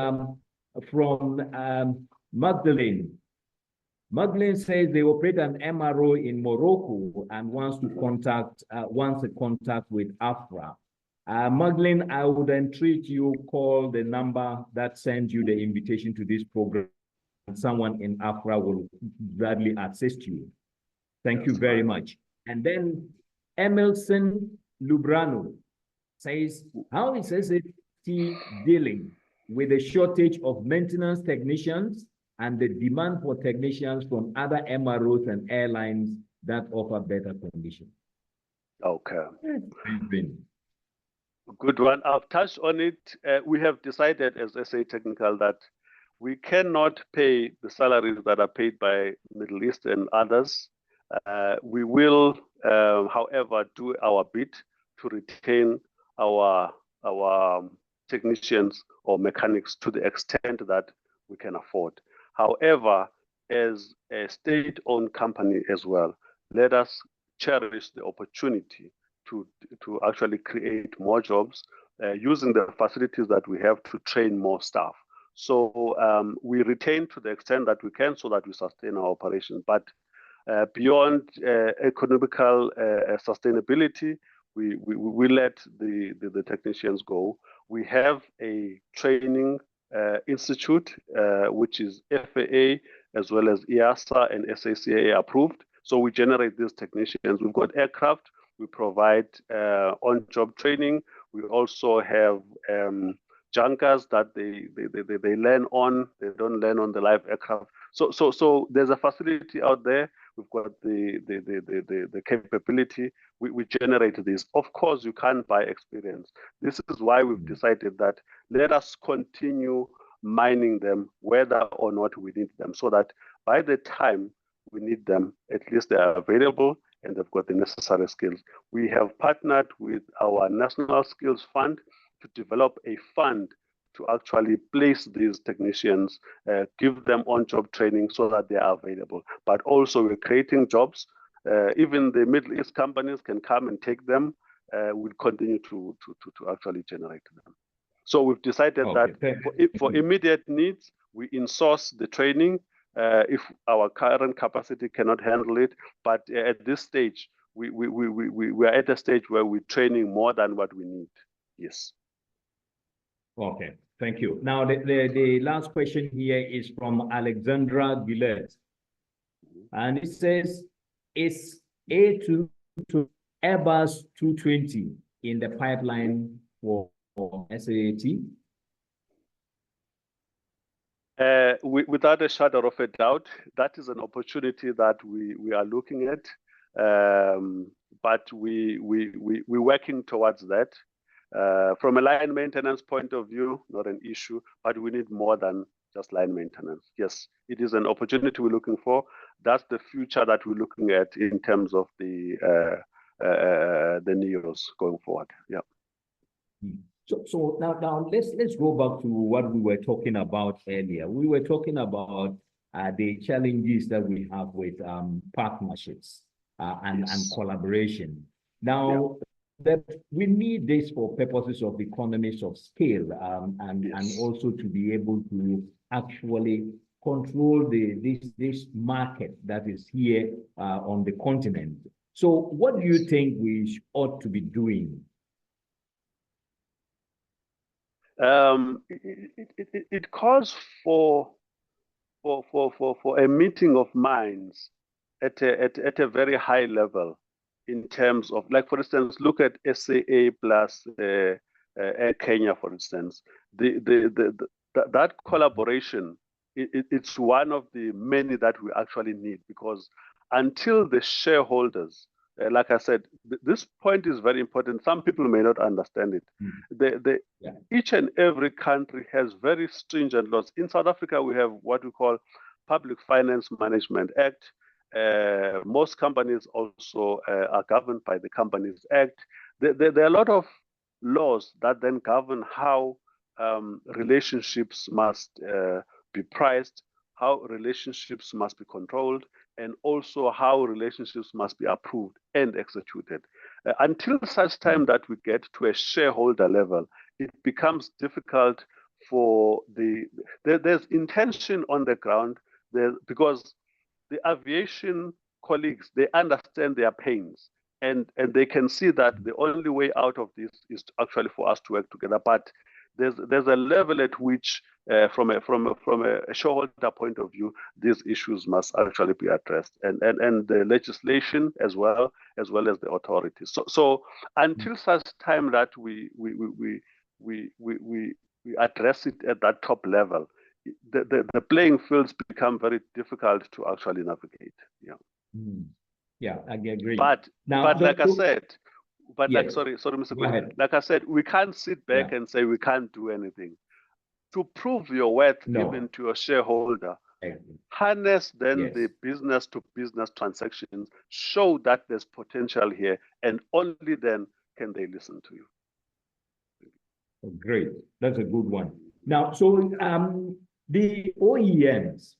from Magdalene. Magdalene says they operate an MRO in Morocco and wants a contact with AFRAA. Magdalene, I would entreat you call the number that sends you the invitation to this program, and someone in AFRAA will gladly assist you. Thank you very much. And then Emerson Lubrano says, how is SAT dealing with the shortage of maintenance technicians and the demand for technicians from other MROs and airlines that offer better conditions? Okay. Good one. I've touched on it. We have decided as SAA Technical that we cannot pay the salaries that are paid by Middle East and others. We will, however, do our bit to retain our technicians or mechanics to the extent that we can afford. However, as a state-owned company as well, let us cherish the opportunity to actually create more jobs using the facilities that we have to train more staff. So we retain to the extent that we can so that we sustain our operations. But beyond economical sustainability, we let the technicians go. we have a training institute, which is FAA as well as EASA and SACA approved. So we generate these technicians. We've got aircraft. We provide on-job training. We also have junkers that they learn on. They don't learn on the live aircraft. So there's a facility out there. We've got the capability. We generate this. Of course, you can't buy experience. This is why we've decided that let us continue mining them, whether or not we need them, so that by the time we need them, at least they are available and they've got the necessary skills. We have partnered with our National Skills Fund to develop a fund to actually place these technicians, give them on-job training so that they are available. But also we're creating jobs. Even the Middle East companies can come and take them. We'll continue to actually generate them. So we've decided that for immediate needs, we insource the training if our current capacity cannot handle it. But at this stage, we are at a stage where we're training more than what we need. Yes. Okay, thank you. Now, the last question here is from Alexandra Gillette. And it says, is A2 to Airbus 220 in the pipeline for SAAT? Without a shadow of a doubt, that is an opportunity that we are looking at. But we're working towards that. From a line maintenance point of view, not an issue, but we need more than just line maintenance. Yes, it is an opportunity we're looking for. That's the future that we're looking at in terms of the NEOs going forward. Yeah. So now let's go back to what we were talking about earlier. We were talking about the challenges that we have with partnerships and collaboration. Now, that we need this for purposes of economies of scale and also to be able to actually control this market that is here on the continent. So what do you think we ought to be doing? It calls for a meeting of minds at a very high level in terms of, like, for instance, look at SAA plus Air Kenya, for instance. That collaboration, it's one of the many that we actually need, because until the shareholders, like I said, this point is very important. Some people may not understand it. Each and every country has very stringent laws. In South Africa, we have what we call Public Finance Management Act. Most companies also are governed by the Companies Act. There are a lot of laws that then govern how relationships must be priced, how relationships must be controlled, and also how relationships must be approved and executed. Until such time that we get to a shareholder level, it becomes difficult for there's intention on the ground there, because the aviation colleagues, they understand their pains, and they can see that the only way out of this is actually for us to work together. But there's a level at which, from a shareholder point of view, these issues must actually be addressed, and the legislation as well as the authorities. So until such time that we address it at that top level, the playing fields become very difficult to actually navigate. Yeah, I agree. But like I said, sorry, Mr. Go like I said, we can't sit back and say we can't do anything. To prove your worth even to your shareholder, harness then the business to business transactions, show that there's potential here, and only then can they listen to you. Great, that's a good one. Now, so the OEMs.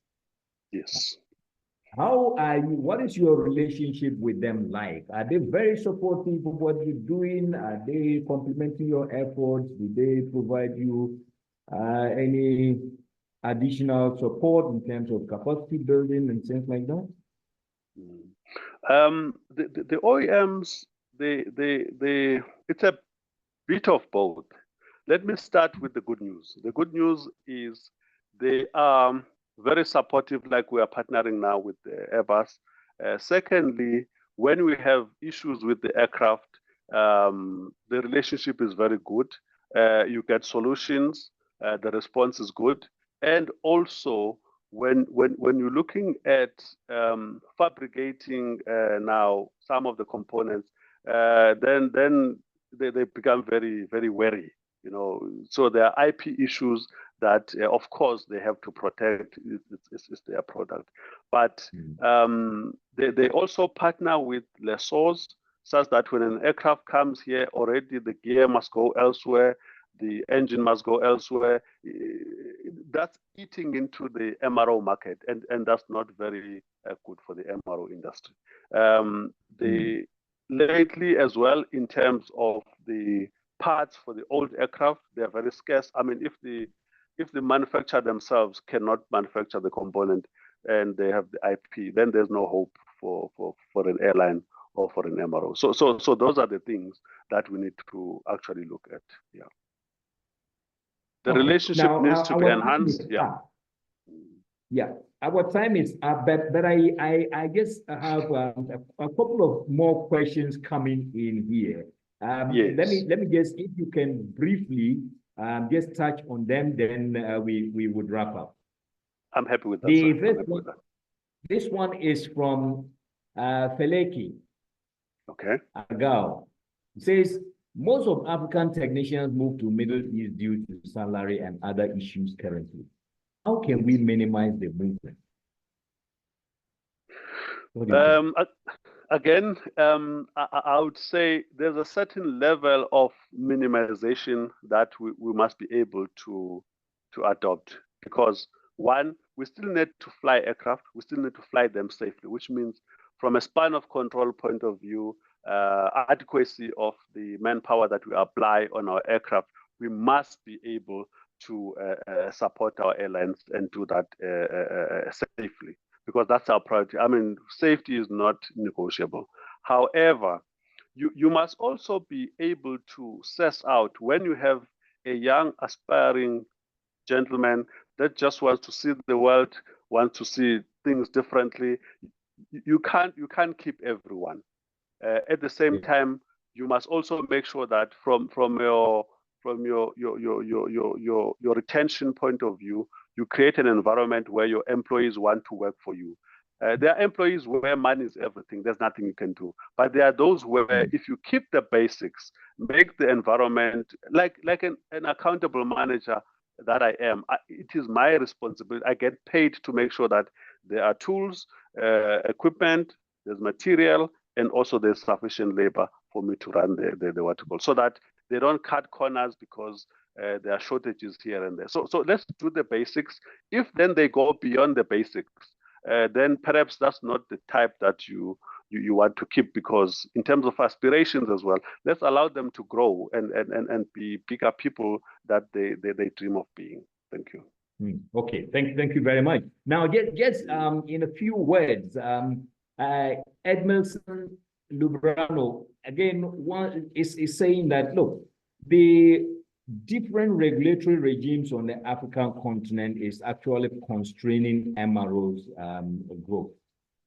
Yes. How are you? What is your relationship with them like? Are they very supportive of what you're doing? Are they complimenting your efforts? Do they provide you any additional support in terms of capacity building and things like that? The OEMs, it's a bit of both. let me start with the good news. The good news is they are very supportive, like we are partnering now with the Airbus. Secondly, when we have issues with the aircraft, the relationship is very good. You get solutions, the response is good. And also, when you're looking at fabricating now some of the components, then they become very, very wary. So there are IP issues that, of course, they have to protect. It's their product, but they also partner with lessors, such that when an aircraft comes here, already the gear must go elsewhere, the engine must go elsewhere. That's eating into the MRO market, and that's not very good for the MRO industry. Lately as well, in terms of the parts for the old aircraft, they are very scarce. I mean, if the manufacturer themselves cannot manufacture the component and they have the IP, then there's no hope for an airline or for an MRO. So those are the things that we need to actually look at. Yeah. The relationship needs to be enhanced. Yeah. Yeah, our time is up, but I guess I have a couple of more questions coming in here. Yes. Let me just, if you can briefly just touch on them, then we would wrap up. I'm happy with that. This one is from Feleki. Okay. Agao. It says, most of African technicians move to Middle East due to salary and other issues currently. How can we minimize the movement? Again, I would say there's a certain level of minimization that we must be able to adopt, because one, we still need to fly aircraft, we still need to fly them safely, which means from a span of control point of view, adequacy of the manpower that we apply on our aircraft, we must be able to support our airlines and do that safely, because that's our priority. I mean, safety is not negotiable. However, you must also be able to suss out when you have a young aspiring gentleman that just wants to see the world, wants to see things differently. You can't keep everyone. At the same time, you must also make sure that from your retention point of view, you create an environment where your employees want to work for you. There are employees where money is everything. There's nothing you can do. But there are those where if you keep the basics, make the environment like an accountable manager that I am, it is my responsibility. I get paid to make sure that there are tools, equipment, there's material, and also there's sufficient labor for me to run the vertical, so that they don't cut corners because there are shortages here and there. So let's do the basics. If then they go beyond the basics, then perhaps that's not the type that you want to keep, because in terms of aspirations as well, let's allow them to grow and be bigger people that they dream of being. Thank you. Okay, thank you very much. Now, just in a few words, Edmilson Lubrano again is saying that, look, the different regulatory regimes on the African continent is actually constraining MRO's growth.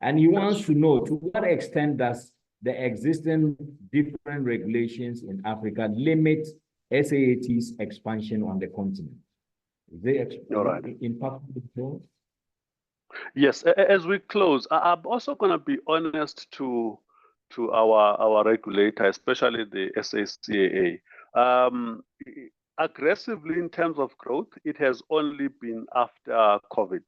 And he wants to know, to what extent does the existing different regulations in Africa limit SAAT's expansion on the continent? Is they impactful? Yes, as we close, I'm also going to be honest to our regulator, especially the SACAA. Aggressively in terms of growth, it has only been after COVID.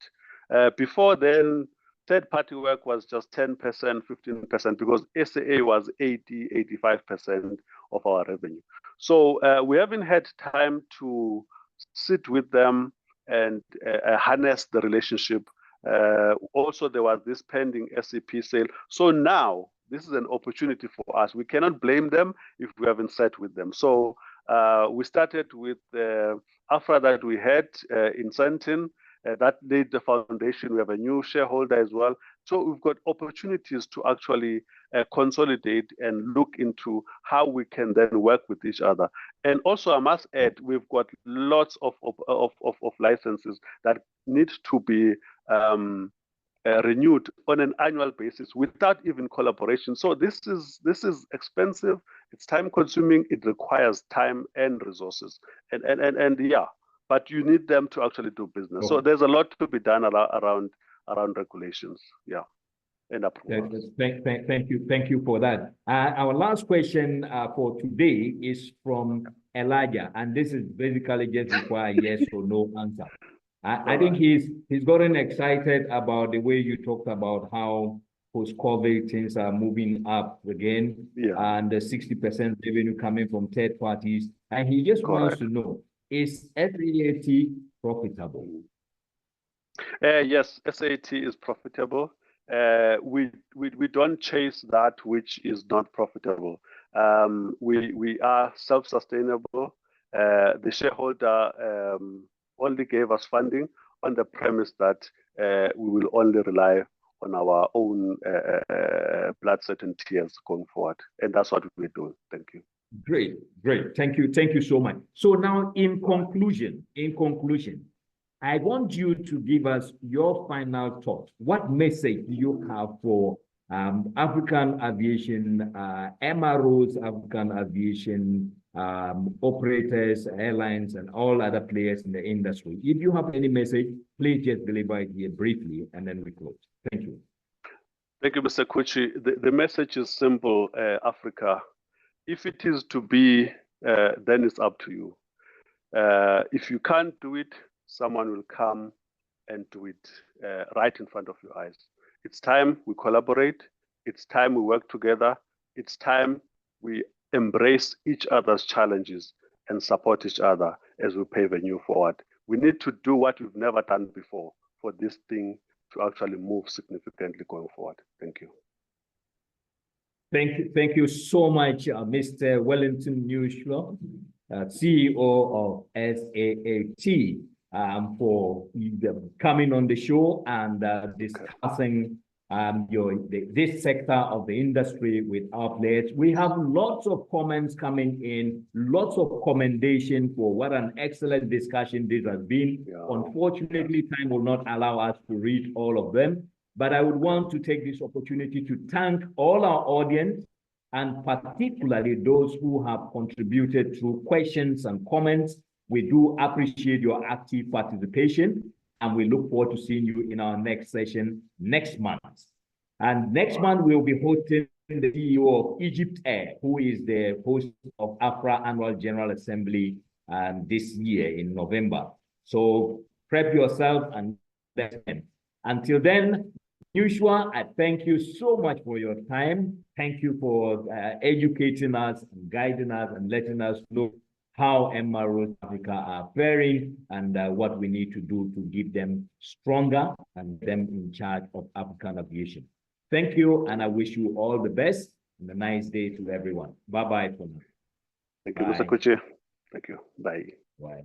Before then, third-party work was just 10%, 15%, because SAA was 85% of our revenue. So we haven't had time to sit with them and harness the relationship. Also, there was this pending SCP sale. So now, this is an opportunity for us. We cannot blame them if we haven't sat with them. So we started with the AFRAA that we had in Sandton, that laid the foundation. We have a new shareholder as well. So we've got opportunities to actually consolidate and look into how we can then work with each other. And also, I must add, we've got lots of licenses that need to be renewed on an annual basis without even collaboration. So this is expensive. It's time consuming. It requires time and resources. And yeah, but you need them to actually do business. So there's a lot to be done around regulations. Yeah. And approvals. Thank you for that. Our last question for today is from Elijah, and this is basically just require yes or no answer. I think he's gotten excited about the way you talked about how post-COVID things are moving up again, and the 60% revenue coming from third parties, and he just wants to know, is SAT profitable? Yes, SAT is profitable. We don't chase that which is not profitable. We are self-sustainable. The shareholder only gave us funding on the premise that we will only rely on our own blood, sweat, and tears going forward, and that's what we're doing. Thank you. Great. Thank you so much. So now, in conclusion, I want you to give us your final thought. What message do you have for African aviation, MROs, African aviation operators, airlines, and all other players in the industry? If you have any message, please just deliver it here briefly, and then we close. Thank you. Thank you, Mr. Kuchi. The message is simple, Africa. If it is to be, then it's up to you. If you can't do it, someone will come and do it right in front of your eyes. It's time we collaborate. It's time we work together. It's time we embrace each other's challenges and support each other as we pave a new forward. We need to do what we've never done before for this thing to actually move significantly going forward. Thank you. Thank you so much, Mr. Wellington Nyuswa, CEO of SAAT, for coming on the show and discussing this sector of the industry with our players. We have lots of comments coming in, lots of commendation for what an excellent discussion this has been. Unfortunately, time will not allow us to read all of them, but I would want to take this opportunity to thank all our audience, and particularly those who have contributed through questions and comments. We do appreciate your active participation, and we look forward to seeing you in our next session next month. And next month, we'll be hosting the CEO of Egypt Air, who is the host of AFRAA Annual General Assembly this year in November. So prep yourself and let them. Until then, Nyuswa, I thank you so much for your time. Thank you for educating us, and guiding us, and letting us know how MROs Africa are faring, and what we need to do to give them stronger and them in charge of African aviation. Thank you, and I wish you all the best and a nice day to everyone. Bye-bye for now. Thank you, Mr. Kuchi. Thank you. Bye. Bye.